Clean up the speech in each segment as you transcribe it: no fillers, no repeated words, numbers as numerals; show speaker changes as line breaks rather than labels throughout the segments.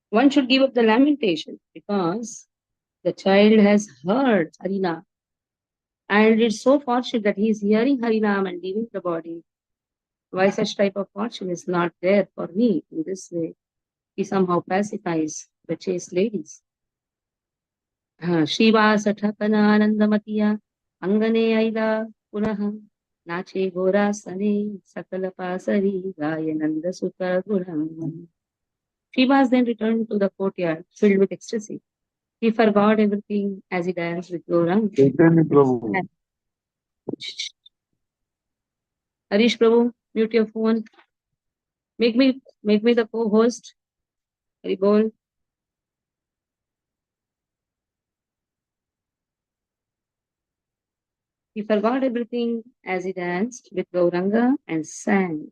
one should give up the lamentation because the child has heard Harinam. And it's so fortunate that he is hearing Harinam and leaving the body. Why such type of fortune is not there for me in this way? He somehow pacifies the chaste ladies. Shiva Sathakana Anandamatiya Angane Aida Punaha Nache Gora Sane Sakala Pasari Gayananda Sutta Gurang. Shiva then returned to the courtyard filled with ecstasy. He forgot everything as he danced with Gaurang.
Chaitanya Prabhu.
Harish Prabhu, mute your phone. Make me the co-host. Hari Bol. He forgot everything as he danced with Gauranga and sang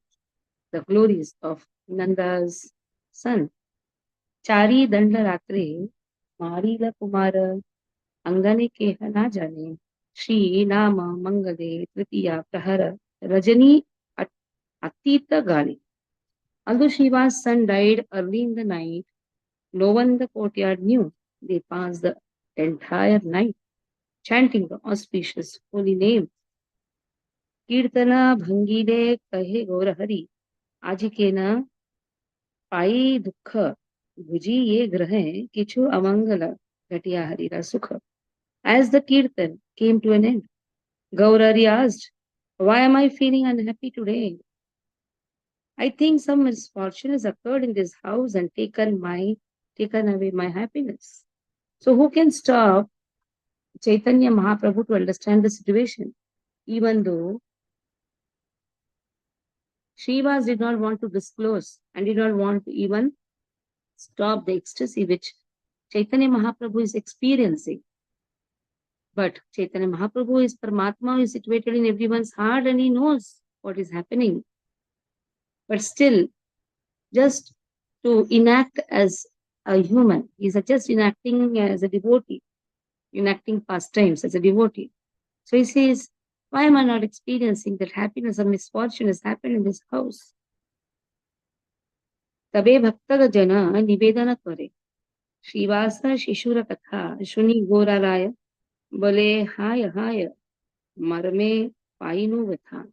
the glories of Nanda's son. Chari Danda Ratre, Marila Kumara, Angane Kehana Jane, Shri Nama Mangale, Tritiya Prahara, Rajani Atita Gali. Although Shiva's son died early in the night, no one in the courtyard knew. They passed the entire night chanting the auspicious holy name. Kirtana Bhangile Kahe Gaurahari, Ajikena Pai Dukha, Bhuji Ye Grahe, Kichu Amangala, Gatiya Harira Sukha. As the Kirtan came to an end, Gaurari asked, why am I feeling unhappy today? I think some misfortune has occurred in this house and taken away my happiness. So who can stop Chaitanya Mahaprabhu to understand the situation? Even though Srivas did not want to disclose and did not want to even stop the ecstasy which Chaitanya Mahaprabhu is experiencing. But Chaitanya Mahaprabhu is Paramatma, who is situated in everyone's heart and he knows what is happening. But still, just to enact as a human, he is just enacting as a devotee, enacting pastimes as a devotee. So he says, why am I not experiencing that happiness or misfortune has happened in this house? Tabe bhaktaga jana nivedana kare. Shivasa shishura katha shuni gora raya bole haya haya marme painu vatha.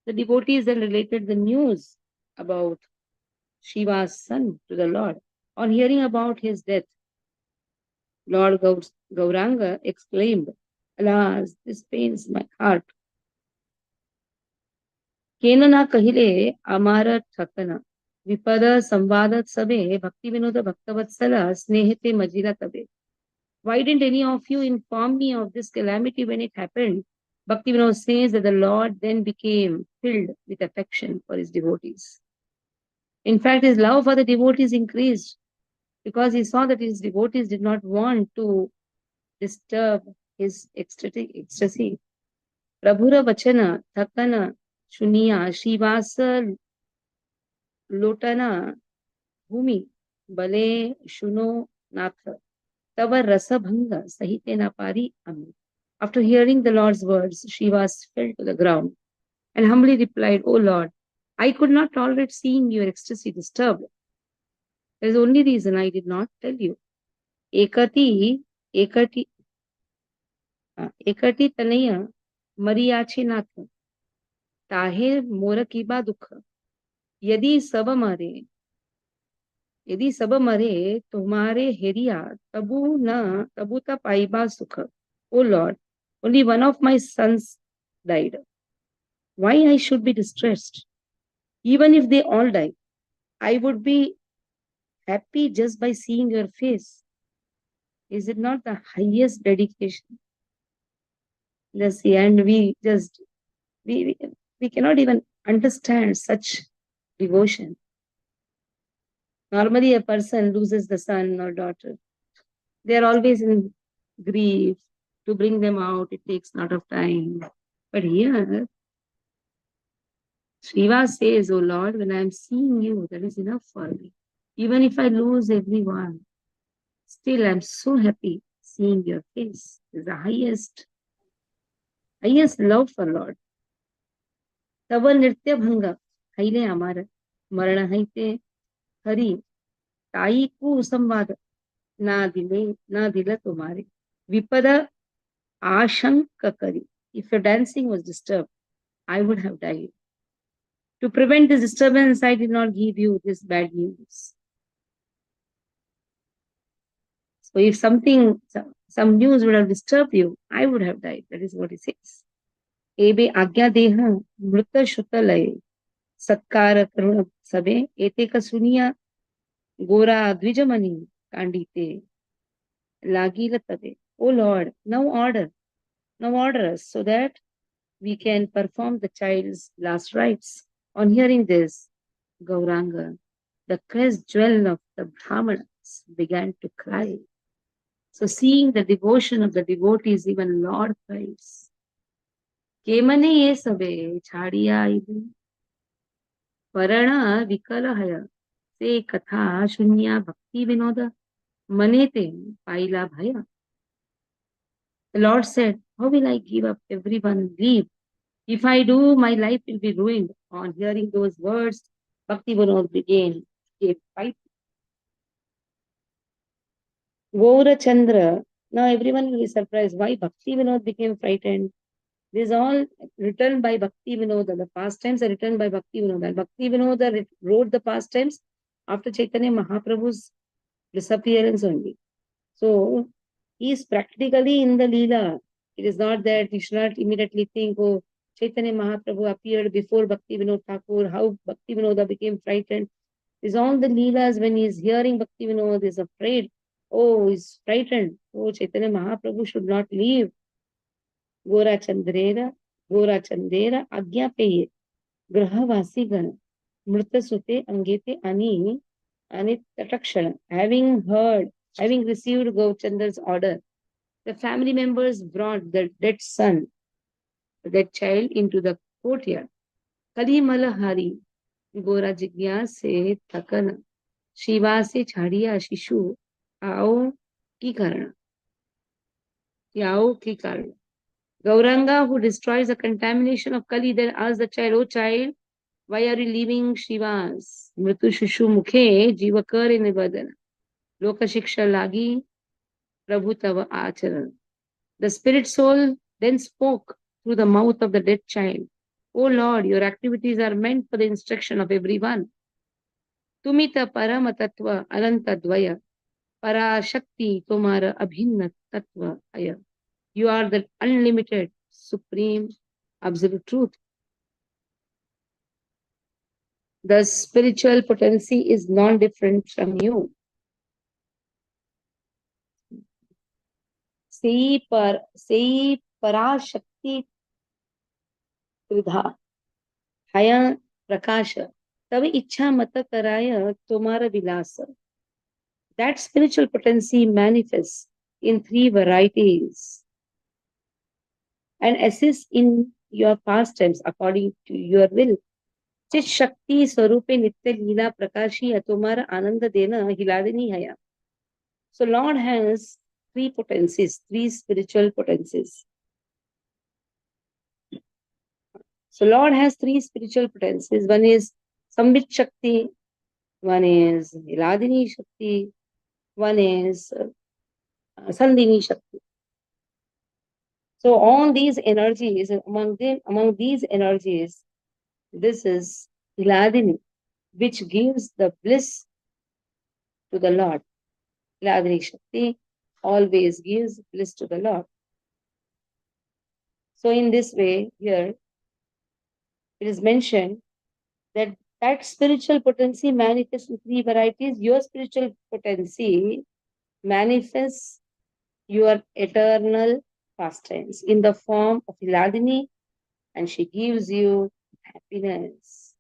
The devotees then related the news about Shiva's son to the Lord. On hearing about his death, Lord Gauranga exclaimed, alas, this pains my heart. Kenana kahile amara thakana. Vipada samvadat sabe bhakti vinoda bhaktavatsala snehete majila tabe. Why didn't any of you inform me of this calamity when it happened? Bhaktivinoda says that the Lord then became filled with affection for his devotees. In fact, his love for the devotees increased because he saw that his devotees did not want to disturb his ecstasy. Prabhura Vachana, Thakana, Shuniya, Shivasa, Lotana, Bhumi, Bale, Shuno, Natha, Tava Rasa Bhanga, Sahitena Pari, Ami. After hearing the Lord's words, Shivas fell to the ground and humbly replied, O Lord, I could not tolerate seeing your ecstasy disturbed. There is only reason I did not tell you. Ekati, ekati, ekati tanaya, mariyache nath, tahe mora kiba dukha. यदि सब मरे तुम्हारे हेरिया तबु ता पाइबा सुख. O Lord, only one of my sons died. Why I should be distressed? Even if they all die, I would be happy just by seeing your face. Is it not the highest dedication? Let's see, and we cannot even understand such devotion. Normally, a person loses the son or daughter. They are always in grief. To bring them out, it takes a lot of time. But here, Shiva says, Oh Lord, when I am seeing you, that is enough for me. Even if I lose everyone, still I am so happy seeing your face. It is the highest love for Lord. Tava nritya bhanga, haile amara, marana haite hari, ताई को संवाद ना दिला तुम्हारे विपद आशंक करी. If your dancing was disturbed, I would have died. To prevent this disturbance, I did not give you this bad news. So if some news would have disturbed you, I would have died. That is what he says. Ebe agya deha mrita shuta lay satkara karuna sabe ete ka suniya gora dvijamani kandite lagila tabe. O Lord, now order us so that we can perform the child's last rites. On hearing this, Gauranga, the crest jewel of the Brahmanas, began to cry. So seeing the devotion of the devotees, even Lord cries. Kemane ye sabe chhadiya ibu parana vikala haya se katha shunya bhakti vinoda manete paila bhaya. The Lord said, how will I give up everyone and leave? If I do, my life will be ruined. On hearing those words, Bhakti Vinod began a fight. Gaura Chandra. Now everyone will be surprised why Bhakti Vinod became frightened. This is all written by Bhakti Vinoda. The pastimes are written by Bhakti Vinoda. And Bhakti Vinoda wrote the pastimes after Chaitanya Mahaprabhu's disappearance only. So he is practically in the Leela. It is not that we should not immediately think, oh, Chaitanya Mahaprabhu appeared before Bhakti Vinod Thakur, how Bhakti Vinoda became frightened. Is all the Leelas when he is hearing Bhakti Vinod is afraid. Oh, he's frightened. Oh, Chaitanya Mahaprabhu should not leave. Gora Chandrera, Agya Peye, Grahavasi Gana, Mrta Sute Angete Ani, Anit Tatakshana. Having received Gaurchandra's order, the family members brought the dead son, the dead child, into the courtyard. Kali Malahari, Gora Jigya se Takana, Shiva se Chhadiya Shishu, Ao ki Karana. Yao ki Karana. Gauranga, who destroys the contamination of Kali, then asks the child, oh child, why are you leaving Shiva's? Mritu Shishu Mukhe, Jivakar Nivadana. Loka Shiksha Lagi, Prabhu Tava Acharan. The spirit soul then spoke through the mouth of the dead child. O Lord, your activities are meant for the instruction of everyone. Tumita Parama Tattva Ananta Dvaya, Parashakti Tumara Abhinna Tattva Aya. You are the unlimited, supreme, absolute truth. The spiritual potency is non-different from you. Sei Parashakti Tridha Haya Prakasha तब इच्छा मत कराय तुम्हारा विलास. That spiritual potency manifests in three varieties and assists in your pastimes according to your will. चित शक्ति स्वरूपे नित्य लीला प्रकाशी तुम्हारा आनंद देना हिलादिनी है. So Lord has three potencies, three spiritual potencies. So Lord has three spiritual potencies. One is Sambit Shakti, one is Hiladini Shakti, one is Sandini Shakti. So all these energies, among these energies, this is Hiladini, which gives the bliss to the Lord. Hiladini Shakti always gives bliss to the Lord. So in this way, here it is mentioned that spiritual potency manifests in three varieties. Your spiritual potency manifests your eternal pastimes in the form of Hiladini, and she gives you happiness.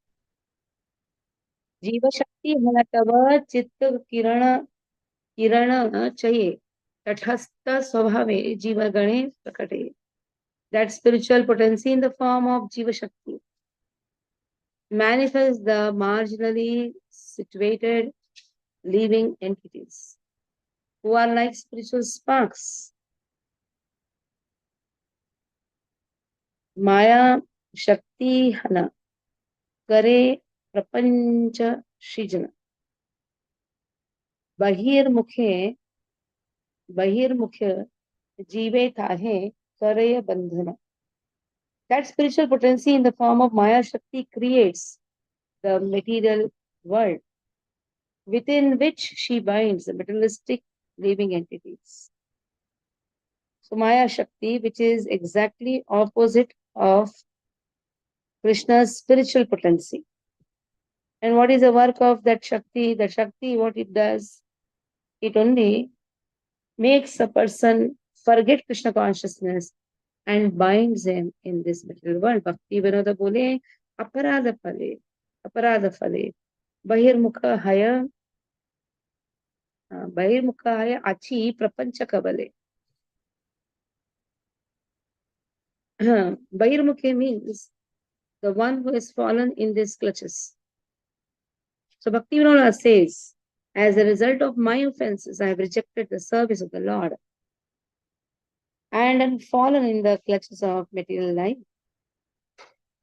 Jiva Shakti Hanatava Chitta Kirana Chaye Tathastha Swabhave Jiva Gane Prakate. That spiritual potency in the form of Jiva Shakti manifests the marginally situated living entities who are like spiritual sparks. Maya Shakti Hana Kare Prapancha Shijana. Bahirmukhe, Bahirmukhe, Jive Tahe, Karaya Bandhana. That spiritual potency in the form of Maya Shakti creates the material world within which she binds the materialistic living entities. So Maya Shakti, which is exactly opposite of Krishna's spiritual potency. And what is the work of that Shakti? The Shakti, what it does, it only makes a person forget Krishna consciousness and binds him in this material world. Bhakti Vinod bole, aparadha phale, bahirmukha haya, bahirmukha haya achi prapancha kabale. Bahirmukhe means the one who has fallen in these clutches. So Bhakti Vinod says, as a result of my offenses, I have rejected the service of the Lord and am fallen in the clutches of material life.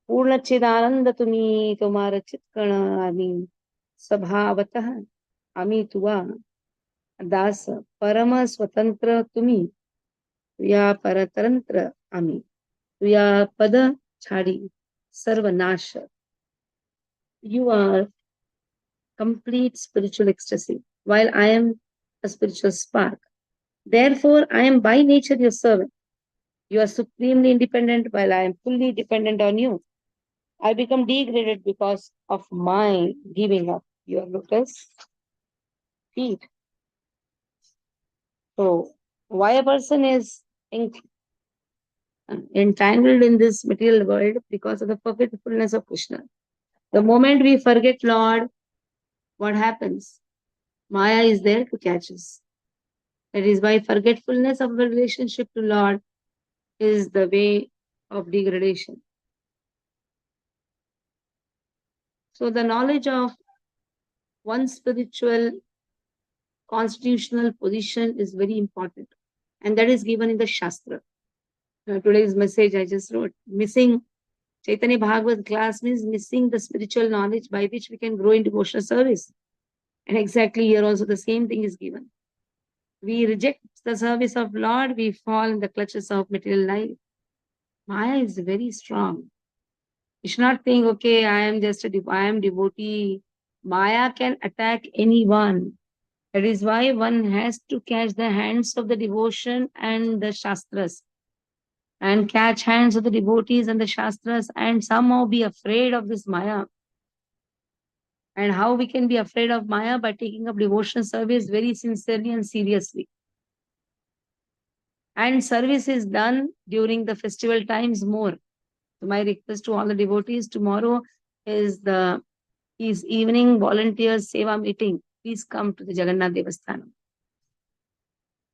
पूर्ण चिदानंद तुम्ही तुम्हारा चित्कण आम्ही स्वभावतः आम्ही तुवा दास परम स्वतंत्र तुम्ही तुया परतंत्र आम्ही तुया पद छाडी सर्वनाश. You are complete spiritual ecstasy, while I am a spiritual spark. Therefore, I am by nature your servant. You are supremely independent, while I am fully dependent on you. I become degraded because of my giving up your lotus feet. So, why a person is entangled in this material world? Because of the forgetfulness of Krishna. The moment we forget Lord, what happens? Maya is there to catch us. That is why forgetfulness of the relationship to Lord is the way of degradation. So the knowledge of one's spiritual constitutional position is very important. And that is given in the Shastra. Today's message I just wrote, missing Chaitanya Bhagavat class means missing the spiritual knowledge by which we can grow in devotional service. And exactly here also the same thing is given. We reject the service of Lord, we fall in the clutches of material life. Maya is very strong. You should not think, okay, I am devotee. Maya can attack anyone. That is why one has to catch the hands of the devotion and the Shastras, and catch hands of the devotees and the Shastras, and somehow be afraid of this Maya. And how we can be afraid of Maya? By taking up devotional service very sincerely and seriously. And service is done during the festival times more. So my request to all the devotees, tomorrow is evening volunteers seva meeting. Please come to the Jagannath Devasthanam.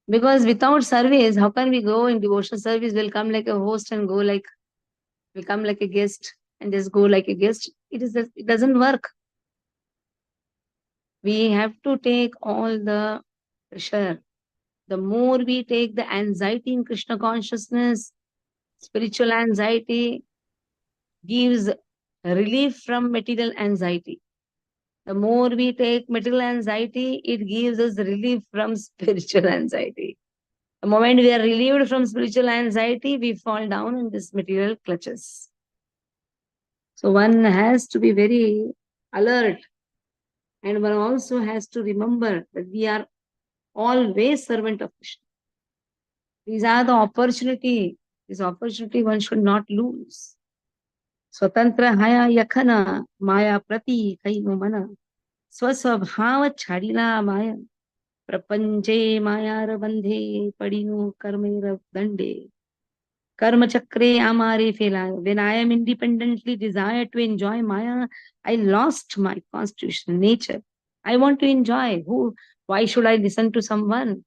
Because without service, how can we go in devotional service? We'll come like a host and go like, we come like a guest and just go like a guest. It doesn't work. We have to take all the pressure. The more we take the anxiety in Krishna consciousness, spiritual anxiety gives relief from material anxiety. The more we take material anxiety, it gives us relief from spiritual anxiety. The moment we are relieved from spiritual anxiety, we fall down in this material clutches. So one has to be very alert, and one also has to remember that we are always servant of Krishna. These are the opportunity. This opportunity one should not lose. Swatantra haya yakhana maya prati kaino mana swaswabhava chadila maya prapanche mayar bandhe padinu karmera dande karma chakre amare fela. When I am independently desired to enjoy maya, I lost my constitutional nature. I want to enjoy. Why should I listen to someone?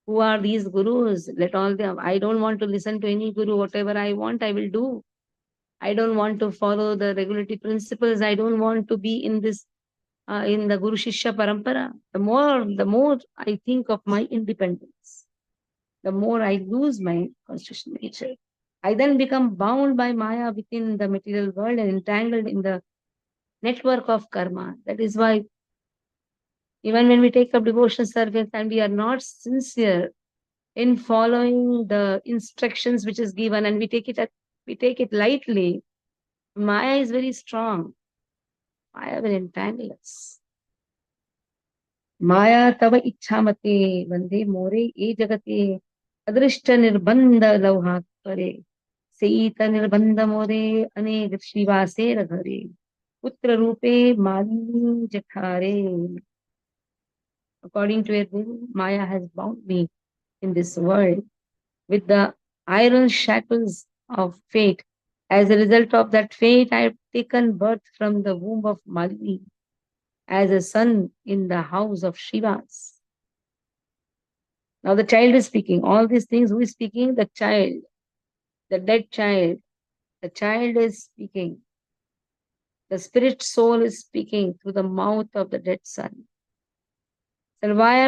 Who are these gurus? Let all them. I don't want to listen to any guru. Whatever I want, I will do. I don't want to follow the regulatory principles. I don't want to be in this, in the Guru Shishya Parampara. The more I think of my independence, the more I lose my constitutional nature. I then become bound by Maya within the material world and entangled in the network of karma. That is why Even when we take up devotional service and we are not sincere in following the instructions which is given, and we take it lightly, Maya is very strong. Maya will entangle us. Maya tava ichamate vande more e jagate adrishta nirbandha lauhat pare seita nirbandha more ane shivase ragare putra rupe malini jathare. According to her will, Maya has bound me in this world with the iron shackles of fate. As a result of that fate, I have taken birth from the womb of Malini as a son in the house of Shivas. Now the child is speaking. All these things, who is speaking? The child, the dead child. The child is speaking. The spirit soul is speaking through the mouth of the dead son. So why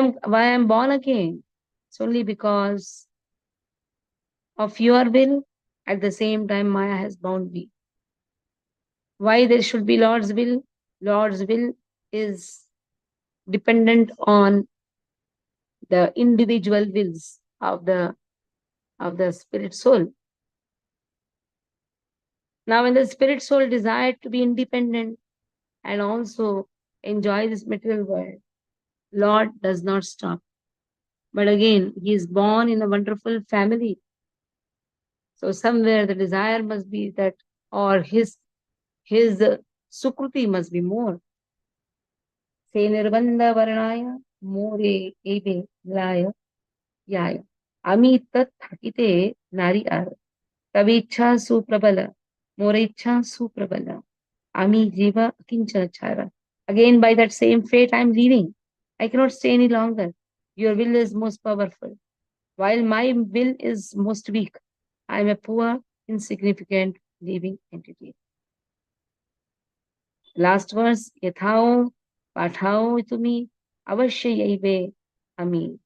I'm born again? It's only because of your will. At the same time, Maya has bound me. Why there should be Lord's will? Lord's will is dependent on the individual wills of the spirit soul. Now, when the spirit soul desired to be independent and also enjoy this material world, Lord does not stop. But again, he is born in a wonderful family. So somewhere the desire must be that, or his sukruti must be more. Se nirbandha varnaya more ebe laya yaya. Ami tat thakite nari ar. Tavichha suprabala. Morecha suprabala. Ami jiva kinchachara. Again, by that same fate, I am leaving. I cannot stay any longer. Your will is most powerful, while my will is most weak. I am a poor, insignificant living entity. Last verse, yathao pathao tumi avashyaive ami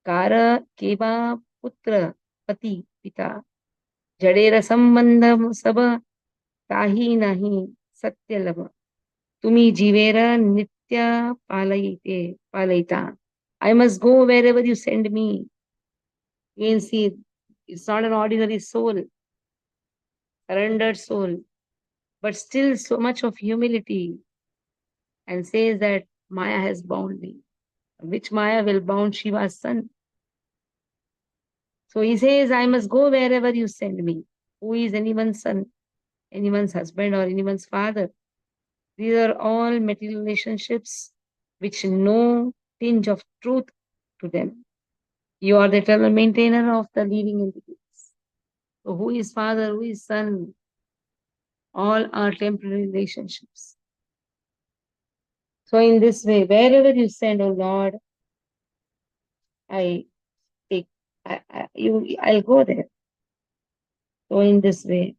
kara keva putra pati pita जडेर संबंध सब काही नाही सत्य लब तुम्ही जीवेर नित्य पालयिता. I must go wherever you send me. Again, see, it's not an ordinary soul, surrendered soul, but still so much of humility, and says that Maya has bound me. Which Maya will bound Shiva's son? So he says, I must go wherever you send me. Who is anyone's son, anyone's husband, or anyone's father? These are all material relationships which no tinge of truth to them. You are the eternal maintainer of the living entities. So who is father, who is son? All are temporary relationships. So in this way, wherever you send, oh Lord, I'll go there. So in this way,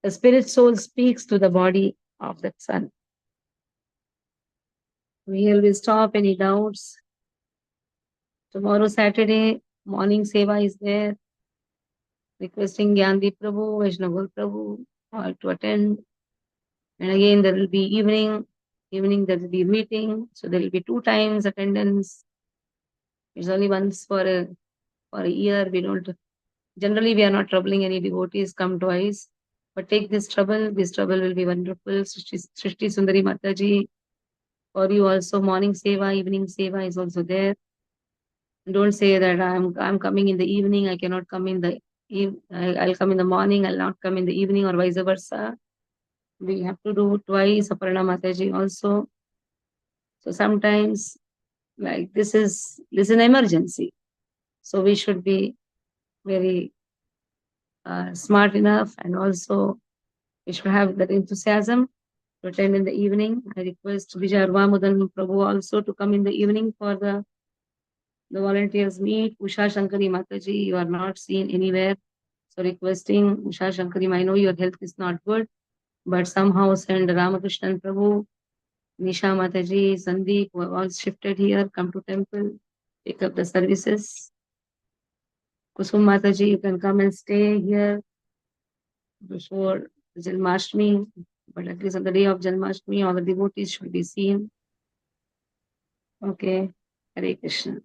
the spirit soul speaks to the body of that son. We will stop any doubts. Tomorrow, Saturday, morning seva is there. Requesting Gyandi Prabhu, Vaishnava Prabhu, all to attend. And again, there will be evening there will be meeting. So there will be 2 times attendance. It's only once for a year. Generally, we are not troubling any devotees, come twice. But take this trouble will be wonderful. Srishti Sundari Mataji, for you also, morning seva, evening seva is also there. Don't say that I'm coming in the evening, I cannot come in the I'll come in the morning, I'll not come in the evening, or vice versa. We have to do twice, Aparna Mataji also. So sometimes, like this is an emergency. So we should be very smart enough, and also we should have that enthusiasm to attend in the evening. I request Vijay Arvamudan Prabhu also to come in the evening for the volunteers meet. Usha Shankari Mataji, you are not seen anywhere. So requesting Usha Shankari, I know your health is not good, but somehow send Ramakrishnan Prabhu, Nisha Mataji, Sandeep, who have all shifted here, come to temple, pick up the services. Kusum Mataji, you can come and stay here before Janmashtami, but at least on the day of Janmashtami, all the devotees should be seen. Okay. Hare Krishna.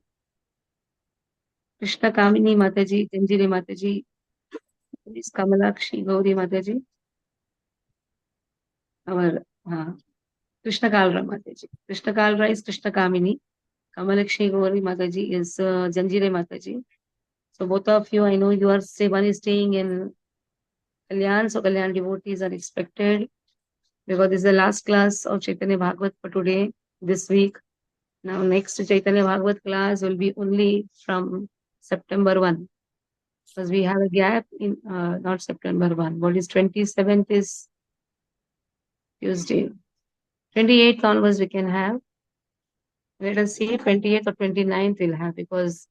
Krishna Kamini Mataji, Janjiri Mataji, Miss Kamalakshi Gauri Mataji, our Krishna Kalra Mataji. Krishna Kalra is Krishna Kamini. Kamalakshi Gauri Mataji is Janjire Mataji. So both of you, I know you are, say, one is staying in Kalyan, so Kalyan devotees are expected because this is the last class of Chaitanya Bhagavat for today, this week. Now next Chaitanya Bhagavat class will be only from September 1 because we have a gap in not September 1. What is 27th is Tuesday. 28th onwards we can have. Let us see 28th or 29th we'll have because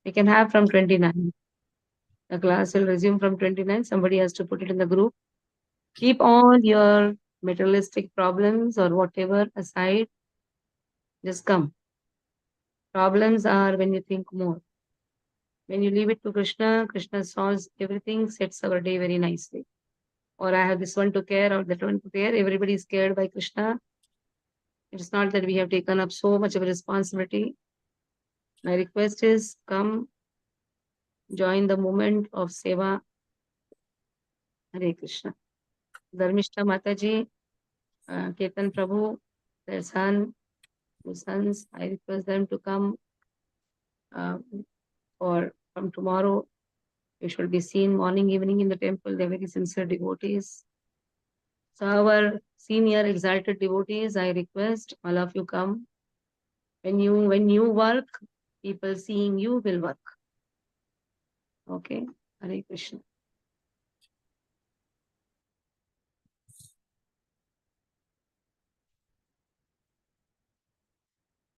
we can have from 29th. The class will resume from 29th. Somebody has to put it in the group. Keep all your materialistic problems or whatever aside. Just come. Problems are when you think more. When you leave it to Krishna, Krishna solves everything, sets our day very nicely. Or I have this one to care or that one to care. Everybody is cared by Krishna. It's not that we have taken up so much of a responsibility. My request is come, join the movement of Seva. Hare Krishna. Dharmishta Mataji, Ketan Prabhu, their son, two sons, I request them to come or from tomorrow. You should be seen morning, evening in the temple. They're very sincere devotees. So our senior exalted devotees, I request all of you come. When you work, people seeing you will work. Okay, Hare Krishna.